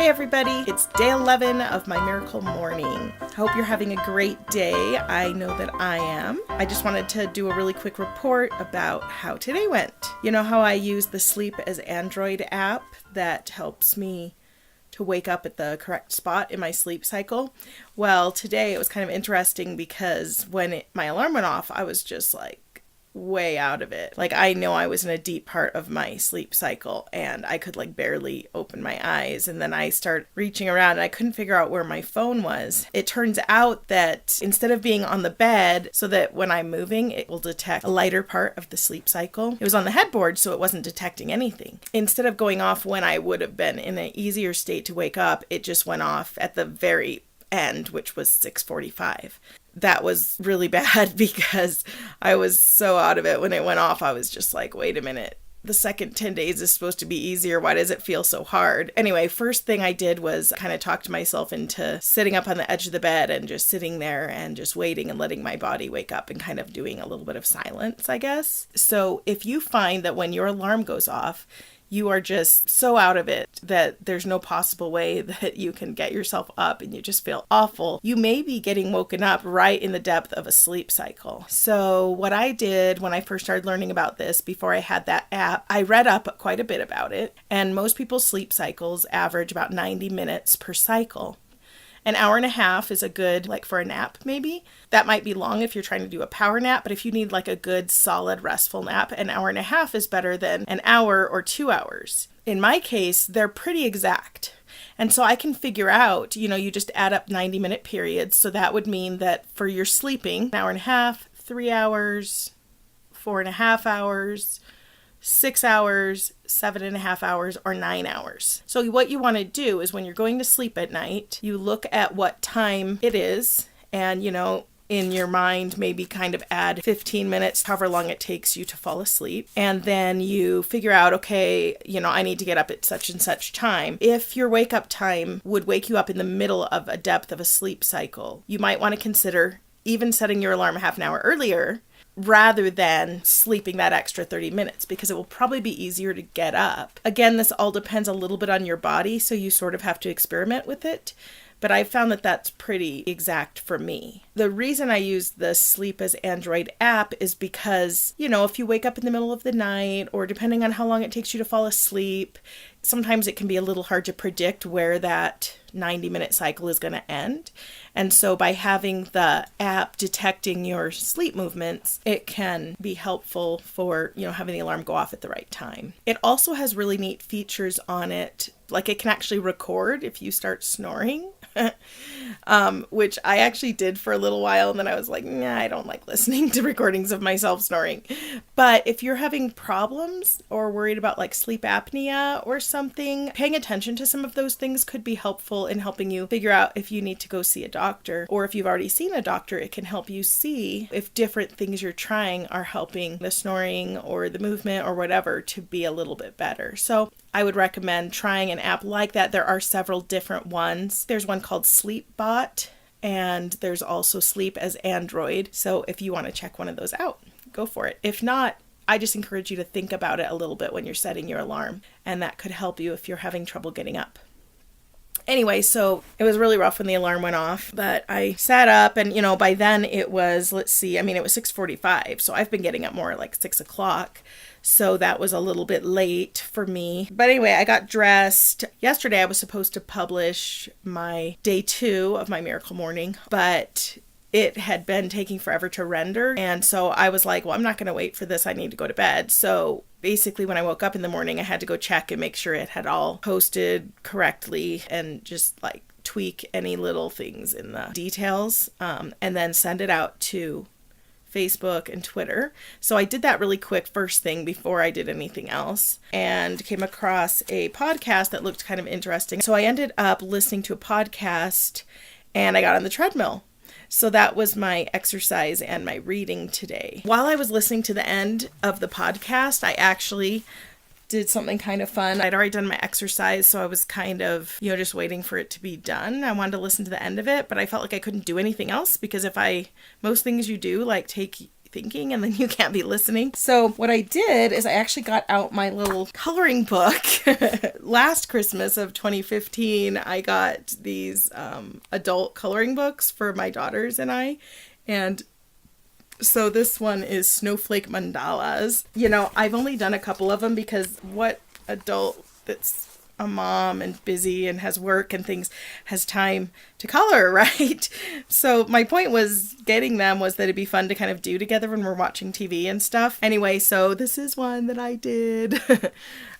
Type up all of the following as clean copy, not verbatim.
Hey everybody, it's day 11 of my miracle morning. Hope you're having a great day. I know that I am. I just wanted to do a really quick report about how today went. You know how I use the Sleep as Android app that helps me to wake up at the correct spot in my sleep cycle? Well, today it was kind of interesting because when my alarm went off, I was just like way out of it. Like, I know I was in a deep part of my sleep cycle and I could like barely open my eyes, and then I start reaching around and I couldn't figure out where my phone was. It turns out that instead of being on the bed so that when I'm moving it will detect a lighter part of the sleep cycle, it was on the headboard, so it wasn't detecting anything. Instead of going off when I would have been in an easier state to wake up, it just went off at the very end, which was 6:45. That was really bad because I was so out of it when it went off. I was just like, wait a minute, the second 10 days is supposed to be easier. Why does it feel so hard? Anyway, first thing I did was kind of talk to myself into sitting up on the edge of the bed and just sitting there and just waiting and letting my body wake up and kind of doing a little bit of silence, I guess. So if you find that when your alarm goes off, you are just so out of it that there's no possible way that you can get yourself up and you just feel awful, you may be getting woken up right in the depth of a sleep cycle. So what I did when I first started learning about this, before I had that app, I read up quite a bit about it, and most people's sleep cycles average about 90 minutes per cycle. An hour and a half is a good, like for a nap maybe. That might be long if you're trying to do a power nap, but if you need like a good solid restful nap, an hour and a half is better than an hour or 2 hours. In my case, they're pretty exact. And so I can figure out, you just add up 90-minute periods. So that would mean that for your sleeping, an hour and a half, 3 hours, 4.5 hours, 6 hours, 7.5 hours, or 9 hours. So what you want to do is when you're going to sleep at night, you look at what time it is and, in your mind, maybe kind of add 15 minutes, however long it takes you to fall asleep. And then you figure out, okay, I need to get up at such and such time. If your wake up time would wake you up in the middle of a depth of a sleep cycle, you might want to consider even setting your alarm a half an hour earlier rather than sleeping that extra 30 minutes, because it will probably be easier to get up. Again, this all depends a little bit on your body, so you sort of have to experiment with it. But I found that that's pretty exact for me. The reason I use the Sleep as Android app is because, if you wake up in the middle of the night, or depending on how long it takes you to fall asleep, sometimes it can be a little hard to predict where that 90-minute cycle is going to end. And so by having the app detecting your sleep movements, it can be helpful for, having the alarm go off at the right time. It also has really neat features on it. Like, it can actually record if you start snoring, which I actually did for a little while. And then I was like, nah, I don't like listening to recordings of myself snoring. But if you're having problems or worried about like sleep apnea or something, paying attention to some of those things could be helpful in helping you figure out if you need to go see a doctor, or if you've already seen a doctor, it can help you see if different things you're trying are helping the snoring or the movement or whatever to be a little bit better. So I would recommend trying an app like that. There are several different ones. There's one called SleepBot, and there's also Sleep as Android. So if you want to check one of those out, go for it. If not, I just encourage you to think about it a little bit when you're setting your alarm, and that could help you if you're having trouble getting up. Anyway, so it was really rough when the alarm went off, but I sat up and, by then it was, it was 6:45. So I've been getting up more like 6 o'clock. So that was a little bit late for me. But anyway, I got dressed. Yesterday I was supposed to publish my day 2 of my miracle morning, but it had been taking forever to render. And so I was like, well, I'm not going to wait for this. I need to go to bed. So basically when I woke up in the morning, I had to go check and make sure it had all posted correctly and just like tweak any little things in the details, and then send it out to Facebook and Twitter. So I did that really quick first thing before I did anything else, and came across a podcast that looked kind of interesting. So I ended up listening to a podcast and I got on the treadmill. So that was my exercise and my reading today. While I was listening to the end of the podcast, I actually did something kind of fun. I'd already done my exercise, so I was kind of, just waiting for it to be done. I wanted to listen to the end of it, but I felt like I couldn't do anything else because most things you do, like take thinking and then you can't be listening. So what I did is I actually got out my little coloring book. Last Christmas of 2015, I got these adult coloring books for my daughters and I. And so this one is Snowflake Mandalas. You know, I've only done a couple of them because what adult that's a mom and busy and has work and things has time to color, right? So my point was getting them was that it'd be fun to kind of do together when we're watching TV and stuff. Anyway, so this is one that I did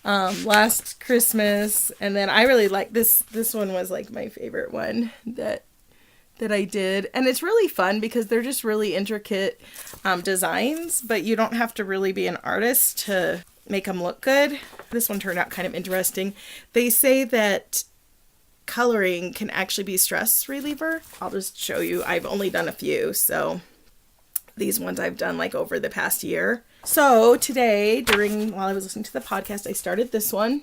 last Christmas, and then I really like this one was like my favorite one that I did. And it's really fun because they're just really intricate designs, but you don't have to really be an artist to make them look good. This one turned out kind of interesting. They say that coloring can actually be stress reliever. I'll just show you. I've only done a few, so these ones I've done like over the past year. So today, while I was listening to the podcast, I started this one.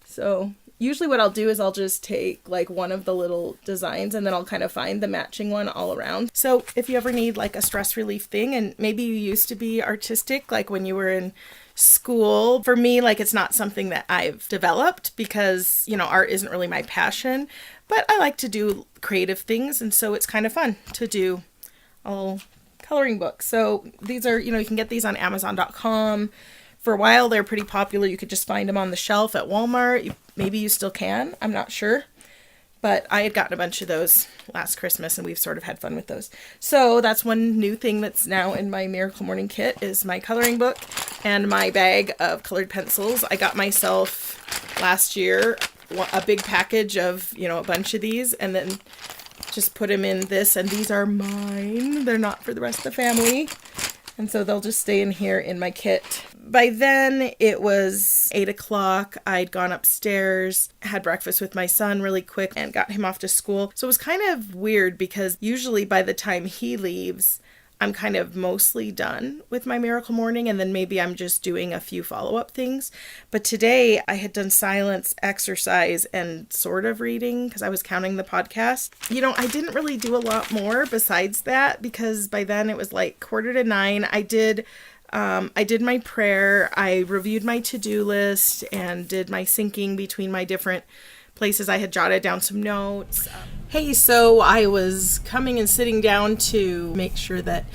So usually what I'll do is I'll just take like one of the little designs and then I'll kind of find the matching one all around. So if you ever need like a stress relief thing, and maybe you used to be artistic, like when you were in school. For me, like it's not something that I've developed because, you know, art isn't really my passion, but I like to do creative things. And so it's kind of fun to do a little coloring book. So these are, you know, you can get these on Amazon.com. For a while, they're pretty popular. You could just find them on the shelf at Walmart. Maybe you still can. I'm not sure. But I had gotten a bunch of those last Christmas, and we've sort of had fun with those. So that's one new thing that's now in my Miracle Morning kit is my coloring book and my bag of colored pencils. I got myself last year a big package of, you know, a bunch of these, and then just put them in this. And these are mine. They're not for the rest of the family. And so they'll just stay in here in my kit. By then it was 8 o'clock. I'd gone upstairs, had breakfast with my son really quick and got him off to school. So it was kind of weird because usually by the time he leaves, I'm kind of mostly done with my Miracle Morning, and then maybe I'm just doing a few follow-up things. But today I had done silence, exercise, and sort of reading because I was counting the podcast. You know, I didn't really do a lot more besides that because by then it was like 8:45. I did my prayer. I reviewed my to-do list and did my syncing between my different places. I had jotted down some notes. Hey, so I was coming and sitting down to make sure that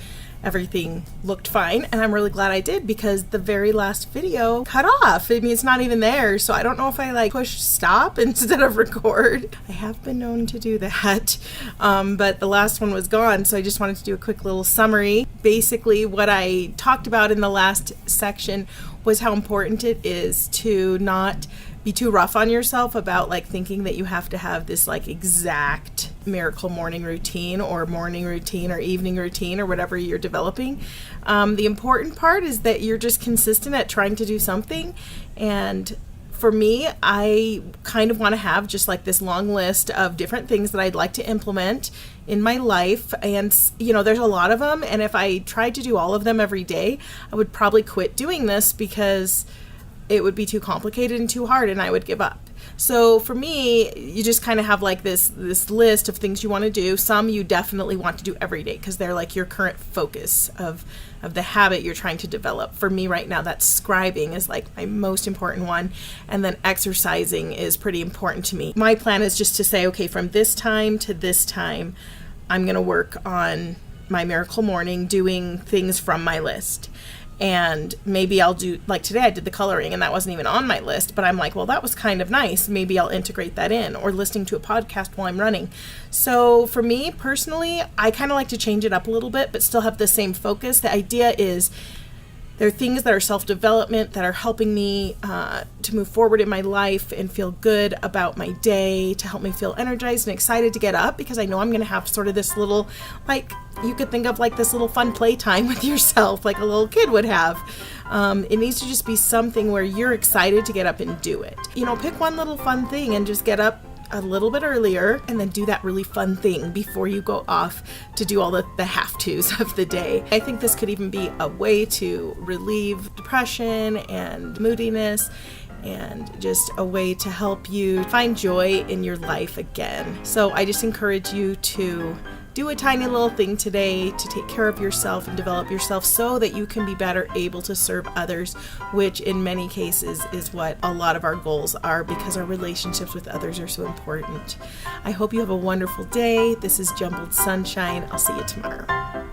everything looked fine, and I'm really glad I did because the very last video cut off. I mean, it's not even there, so I don't know if I like pushed stop instead of record. I have been known to do that, but the last one was gone, so I just wanted to do a quick little summary. Basically, what I talked about in the last section was how important it is to not be too rough on yourself about like thinking that you have to have this like exact Miracle Morning routine or morning routine or evening routine or whatever you're developing. The important part is that you're just consistent at trying to do something. And for me, I kind of want to have just like this long list of different things that I'd like to implement in my life. And, you know, there's a lot of them. And if I tried to do all of them every day, I would probably quit doing this because it would be too complicated and too hard and I would give up. So for me, you just kind of have like this list of things you want to do. Some you definitely want to do every day because they're like your current focus of the habit you're trying to develop. For me right now, that's scribing is like my most important one. And then exercising is pretty important to me. My plan is just to say, okay, from this time to this time, I'm going to work on my Miracle Morning doing things from my list. And maybe I'll do, like today I did the coloring and that wasn't even on my list, but I'm like, well, that was kind of nice. Maybe I'll integrate that in, or listening to a podcast while I'm running. So for me personally, I kind of like to change it up a little bit, but still have the same focus. The idea is there are things that are self-development that are helping me to move forward in my life and feel good about my day, to help me feel energized and excited to get up, because I know I'm going to have sort of this little, like, you could think of like this little fun playtime with yourself, like a little kid would have. It needs to just be something where you're excited to get up and do it. You know, pick one little fun thing and just get up a little bit earlier and then do that really fun thing before you go off to do all the have-tos of the day. I think this could even be a way to relieve depression and moodiness, and just a way to help you find joy in your life again. So I just encourage you to do a tiny little thing today to take care of yourself and develop yourself so that you can be better able to serve others, which in many cases is what a lot of our goals are, because our relationships with others are so important. I hope you have a wonderful day. This is Jumbled Sunshine. I'll see you tomorrow.